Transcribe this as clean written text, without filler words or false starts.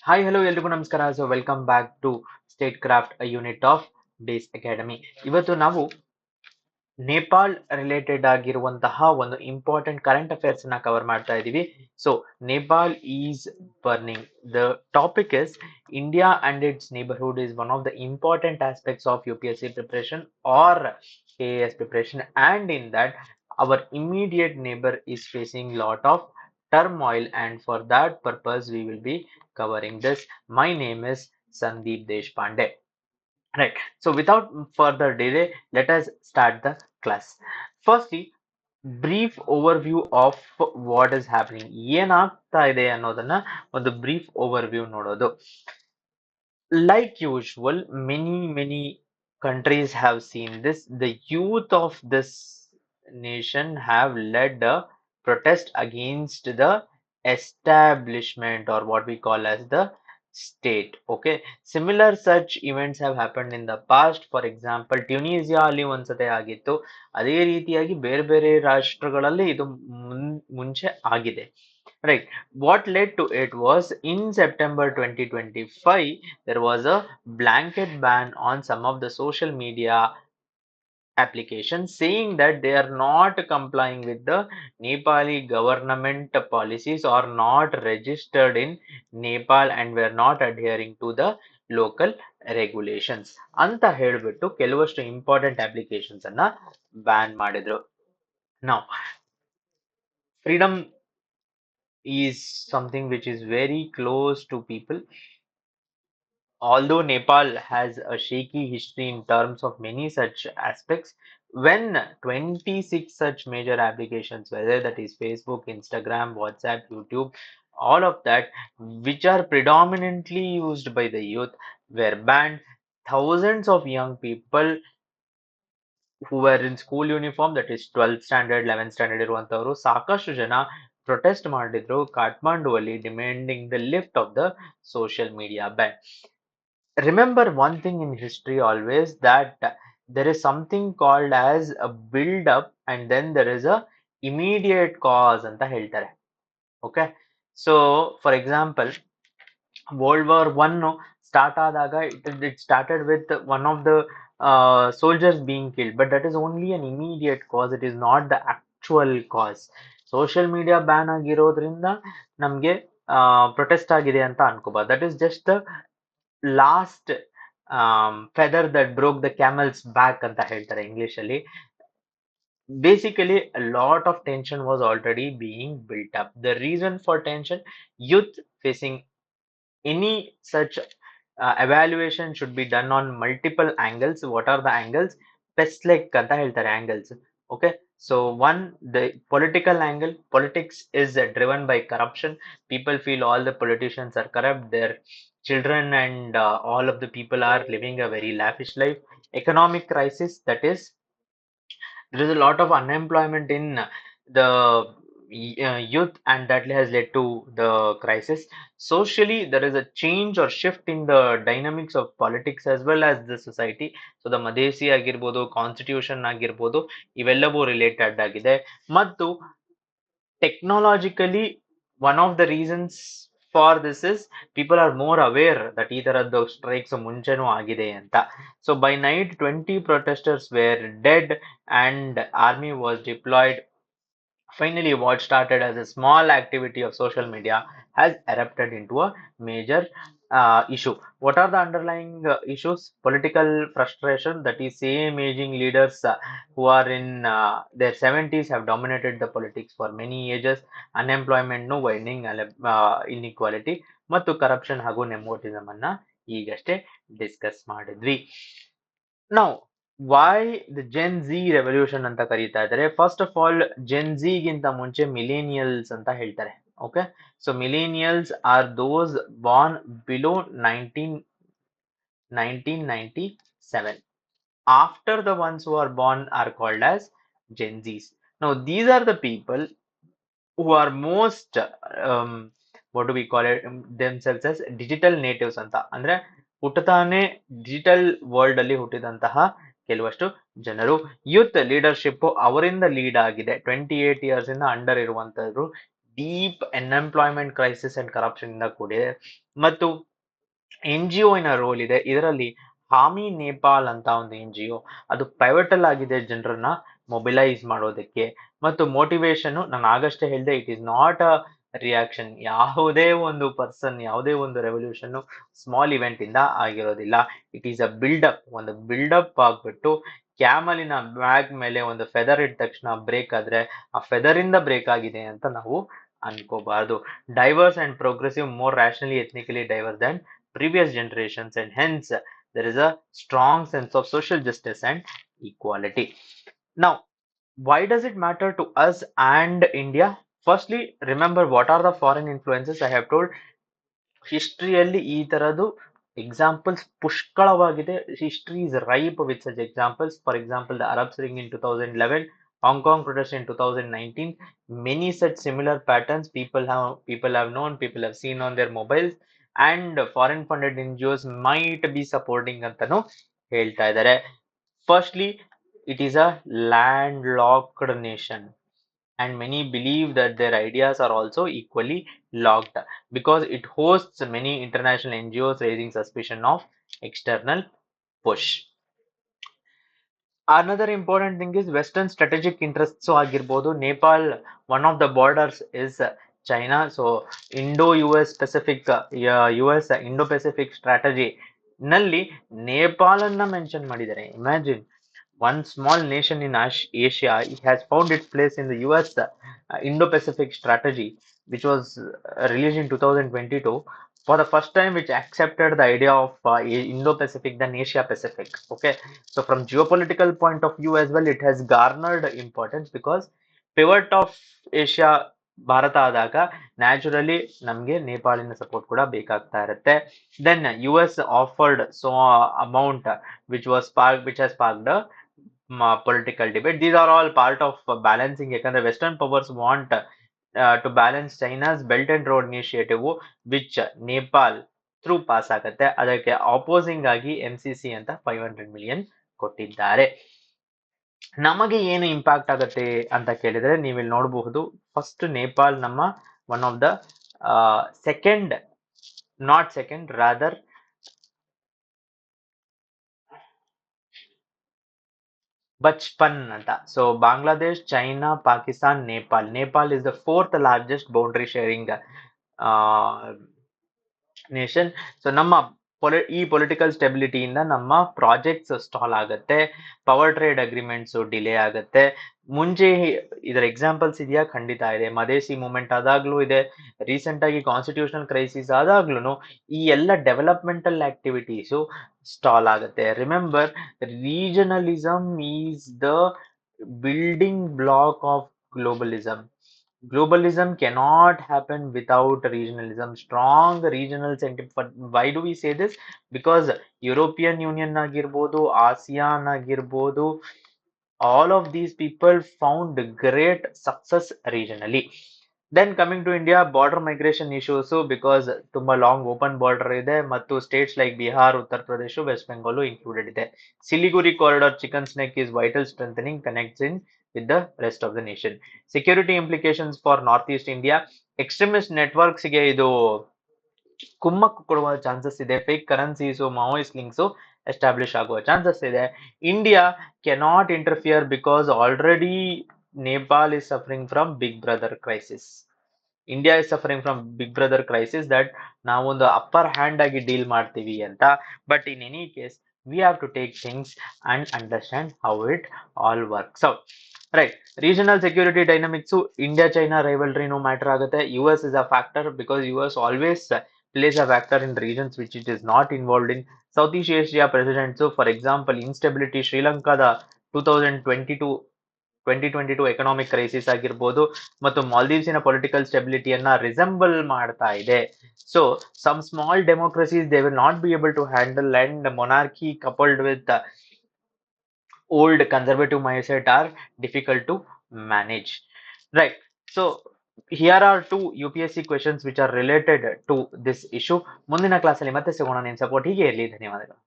Hi, hello, ಎಲ್ರಿಗೂ ನಮಸ್ಕಾರ. So welcome back to state craft unit of base academy. ಇವತ್ತು ನಾವು ನೇಪಾಳ್ ರಿಲೇಟೆಡ್ ಆಗಿರುವಂತಹ ಒಂದು ಇಂಪಾರ್ಟೆಂಟ್ ಕರೆಂಟ್ ಅಫೇರ್ಸ್ ನ ಕವರ್ ಮಾಡ್ತಾ ಇದ್ದೀವಿ. So Nepal is burning. The topic is India and it's neighbourhood is one of the important aspects of UPSC preparation or KAS preparation, and in that our immediate neighbor is facing lot of turmoil, and for that purpose we will be covering this. My name is Sandeep Deshpande. Right. So without further delay, let us start the class. Firstly, brief overview of what is happening. ಏನಾಗ್ತಾ ಇದೆ ಅನ್ನೋದನ್ನ ಒಂದು brief overview ನೋಡೋದು. Like usual, many countries have seen this. The youth of this nation have led a protest against the establishment, or what we call as the state. Okay, similar such events have happened in the past. For example, ಟ್ಯುನೀಸಿಯಾ ಅಲ್ಲಿ ಒಂದ್ಸತಿ ಆಗಿತ್ತು. ಅದೇ ರೀತಿಯಾಗಿ ಬೇರೆ ಬೇರೆ ರಾಷ್ಟ್ರಗಳಲ್ಲಿ ಇದು ಮುಂಚೆ ಆಗಿದೆ. Right. What led to it was in September 2025, there was a blanket ban on some of the social media applications, saying that they are not complying with the Nepali government policies, or not registered in Nepal, and were not adhering to the local regulations ಅಂತ ಹೇಳ್ಬಿಟ್ಟು ಕೆಲವಷ್ಟು important applications ಅನ್ನ ban ಮಾಡಿದ್ರು. Now, freedom is something which is very close to people. Although Nepal has a shaky history in terms of many such aspects, when 26 such major applications, whether that is Facebook, Instagram, WhatsApp, YouTube, all of that, which are predominantly used by the youth, were banned, thousands of young people who were in school uniform, that is 12th standard 11th standard ಇರುವಂತವರು ಸಾಕಷ್ಟು ಜನ protest ಮಾಡಿದ್ರು ಕಾಠ್ಮಂಡುವಲ್ಲಿ, demanding the lift off the social media ban. Remember one thing in history always, that there is something called as a build up, and then there is a immediate cause ಅಂತ ಹೇಳ್ತಾರೆ. Okay, so for example, World War One start ಆದಾಗ it started with one of the soldiers being killed, but that is only an immediate cause. It is not the actual cause. Social media ban ಆಗಿರೋದ್ರಿಂದ ನಮ್ಗೆ protest ಆಗಿದೆ ಅಂತ ಅನ್ಕೋಬಾರ್ದು. That is just the last feather that broke the camel's back ಅಂತ ಹೇಳ್ತಾರೆ English ಅಲ್ಲಿ. Basically, a lot of tension was already being built up. The reason for tension: youth facing any such evaluation should be done on multiple angles. What are the angles? Pestlek anta heltare angles. Okay, so one, the political angle. Politics is driven by corruption. People feel all the politicians are corrupt. Their children and all of the people are living a very lavish life. Economic crisis, that is, there is a lot of unemployment in the youth, and that has led to the crisis. Socially, there is a change or shift in the dynamics of politics as well as the society. So the ಮದೇಸಿ ಆಗಿರ್ಬೋದು, constitution ಆಗಿರ್ಬೋದು, ಇವೆಲ್ಲವೂ related ಆಗಿದೆ. ಮತ್ತು technologically one of the reasons for this is people are more aware that ಈ ತರದ್ದು strikes ಮುಂಚೆನೂ ಆಗಿದೆ ಅಂತ. So by night 20 protesters were dead and army was deployed. Finally, what started as a small activity of social media has erupted into a major issue. What are the underlying issues? Political frustration, that is, same aging leaders who are in their 70s have dominated the politics for many ages. Unemployment, no widening inequality, ಮತ್ತು corruption ಹಾಗೂ nepotism ಅನ್ನ ಈಗಷ್ಟೇ discuss ಮಾಡಿದ್ವಿ. Now, why the Gen Z revolution ಅಂತ ಕರೀತಾ ಇದ್ದಾರೆ? First of all, Gen Z ಗಿಂತ ಮುಂಚೆ ಮಿಲೇನಿಯಲ್ಸ್ ಅಂತ ಹೇಳ್ತಾರೆ. Okay, so millennials are those Born below 1997. After the ones who are born are called as Gen Zs. Now, these are the people who are most what do we call it, themselves as digital natives ಅಂತ. ಅಂದ್ರೆ ಹುಟ್ಟತಾನೆ digital world ಅಲ್ಲಿ ಹುಟ್ಟಿದಂತಹ ಕೆಲವಷ್ಟು ಜನರು. Youth leadership ಅವರಿಂದ lead ಆಗಿದೆ. 28 years ಇಂದ under ಇರುವಂತದ್ರು deep unemployment crisis and corruption ಇಂದ ಕೂಡಿದೆ. ಮತ್ತು NGO ನ ರೋಲ್ ಇದೆ ಇದರಲ್ಲಿ. ಹಾಮಿ ನೇಪಾಲ್ ಅಂತ ಒಂದು NGO, ಅದು ಪೈವಟಲ್ ಆಗಿದೆ ಜನರನ್ನ ಮೊಬಿಲೈಸ್ ಮಾಡೋದಕ್ಕೆ. ಮತ್ತು ಮೋಟಿವೇಶನ್ ನಾನು ಆಗಷ್ಟೇ ಹೇಳಿದೆ, it is not a reaction. ಯಾವುದೇ ಒಂದು ಪರ್ಸನ್, ಯಾವುದೇ ಒಂದು ರೆವಲ್ಯೂಷನ್ ಸ್ಮಾಲ್ ಇವೆಂಟ್ ಇಂದ ಆಗಿರೋದಿಲ್ಲ. ಇಟ್ ಈಸ್ ಅ ಬಿಲ್ಡಪ್, ಒಂದು ಬಿಲ್ಡಪ್ ಆಗ್ಬಿಟ್ಟು ಕ್ಯಾಮಲಿನ ಬ್ಯಾಗ್ ಮೇಲೆ ಒಂದು ಫೆದರ್ ಇಟ್ಟ ತಕ್ಷಣ ಬ್ರೇಕ್ ಆದ್ರೆ ಆ ಫೆದರ್ ಇಂದ ಬ್ರೇಕ್ ಆಗಿದೆ ಅಂತ ನಾವು ಅನ್ಕೋಬಾರ್ದು. Diverse and progressive, more rationally ethnically diverse than previous generations, and hence there is a strong sense of social justice and equality. Now, why does it matter to us and India? Firstly, remember what are the foreign influences. I have told ಹಿಸ್ಟ್ರಿಯಲ್ಲಿ ಈ ತರದ್ದು examples ಪುಷ್ಕಳವಾಗಿದೆ. History is ripe with such examples. For example, the Arab spring in 2011, Hong Kong protest in 2019, many such similar patterns people have known, people have seen on their mobiles, and foreign funded NGOs might be supporting ಅಂತಾನು ಹೇಳ್ತಾ ಇದ್ದಾರೆ. Firstly, it is a landlocked nation, and many believe that their ideas are also equally locked because it hosts many international NGOs, raising suspicion of external push. Another important thing is Western strategic interests ಆಗಿರ್ಬೋದು. Nepal, one of the borders is China, so Indo-US Pacific, US Indo-Pacific strategy ನಲ್ಲಿ ನೇಪಾಳ ಅನ್ನ mention ಮಾಡಿದ್ದಾರೆ. Imagine, one small nation in Asia has found its place in the US Indo-Pacific strategy, which was released in 2022 for the first time, which accepted the idea of Indo-Pacific than Asia-Pacific. Okay, so from geopolitical point of view as well, it has garnered importance because pivot of Asia ಭಾರತ ಆದಾಗ naturally ನಮಗೆ ನೇಪಾಳಿನ support ಕೂಡ ಬೇಕಾಗ್ತಾ ಇರುತ್ತೆ. Then US afforded so amount which has sparked a political debate. These are all part of balancing. ಯಾಕಂದ್ರೆ western powers want to balance China's Belt and Road Initiative, which Nepal through pass ಆಗುತ್ತೆ. ಅದಕ್ಕೆ ಆಪೋಸಿಂಗ್ ಆಗಿ MCC ಅಂತ 500 million ಕೊಟ್ಟಿದ್ದಾರೆ. ನಮಗೆ ಏನು impact ಆಗುತ್ತೆ ಅಂತ ಕೇಳಿದ್ರೆ ನೀವಿಲ್ಲಿ ನೋಡಬಹುದು. ಫಸ್ಟ್, ನೇಪಾಲ್ ನಮ್ಮ one of the second, not second, rather ಬಚ್ಪನ್ ಅಂತ. So Bangladesh, China, Pakistan, Nepal. Nepal is the fourth largest boundary sharing nation. So ನಮ್ಮ ಈ ಪೊಲಿಟಿಕಲ್ ಸ್ಟೆಬಿಲಿಟಿಯಿಂದ ನಮ್ಮ ಪ್ರಾಜೆಕ್ಟ್ಸ್ ಸ್ಟಾಲ್ ಆಗುತ್ತೆ, ಪವರ್ ಟ್ರೇಡ್ ಅಗ್ರಿಮೆಂಟ್ಸ್ ಡಿಲೇ ಆಗುತ್ತೆ. ಮುಂಚೆ ಇದರ ಎಕ್ಸಾಂಪಲ್ಸ್ ಇದೆಯಾ? ಖಂಡಿತ ಇದೆ. ಮದೇಸಿ ಮೂವ್ಮೆಂಟ್ ಆದಾಗ್ಲೂ ಇದೆ, ರೀಸೆಂಟ್ ಆಗಿ ಕಾನ್ಸ್ಟಿಟ್ಯೂಷನಲ್ ಕ್ರೈಸಿಸ್ ಆದಾಗ್ಲೂ ಈ ಎಲ್ಲ ಡೆವಲಪ್ಮೆಂಟಲ್ ಆಕ್ಟಿವಿಟೀಸು ಸ್ಟಾಲ್ ಆಗುತ್ತೆ. Remember, regionalism is the building block of globalism. Globalism cannot happen without regionalism. Strong regional sentiment. Why do we say this? Because European Union ಆಗಿರ್ಬೋದು, ASEAN ಆಗಿರ್ಬೋದು, all of these people found great success regionally. Then coming to India, border migration issues, because ತುಂಬಾ long open border ಇದೆ ಮತ್ತು States like Bihar, Uttar Pradesh, West Bengal included ಇದೆ. Siliguri corridor, chicken snake is vital strengthening connects in with the rest of the nation. Security implications for Northeast India. Extremist networks ಗೆ ಇದು ಕುಮ್ಮಕ್ಕು ಕೊಡುವ chances ಇದೆ. Fake currencies, Maoist links establish ಆಗುವ chances ಇದೆ. India cannot interfere because already Nepal is suffering from big brother crisis. India is suffering from big brother crisis that ನಾವೊಂದು upper hand ಆಗಿ deal ಮಾಡ್ತೀವಿ ಅಂತ. But in any case, we have to take things and understand how it all works out. Right, regional security dynamics, India-China rivalry no matter ಆಗುತ್ತೆ. US is a factor because US always plays a factor in regions which it is not involved in. Southeast Asia presidents, for example, instability, Sri Lanka, the 2022 economic crisis ಆಗಿರ್ಬೋದು, ಮತ್ತು ಮಾಲ್ದೀವ್ಸಿನ political ಸ್ಟೆಬಿಲಿಟಿಯನ್ನ resemble ಮಾಡ್ತಾ ಇದೆ. So some small democracies they will not be able to handle, and monarchy coupled with old conservative mindset are difficult to manage. Right, so here are two UPSC questions which are related to this issue. ಮುಂದಿನ ಕ್ಲಾಸಲ್ಲಿ ಮತ್ತೆ ಸಿಗೋಣ. ನಿಮ್ಮ support ಹೀಗೆ ಇರಲಿ. ಧನ್ಯವಾದಗಳು.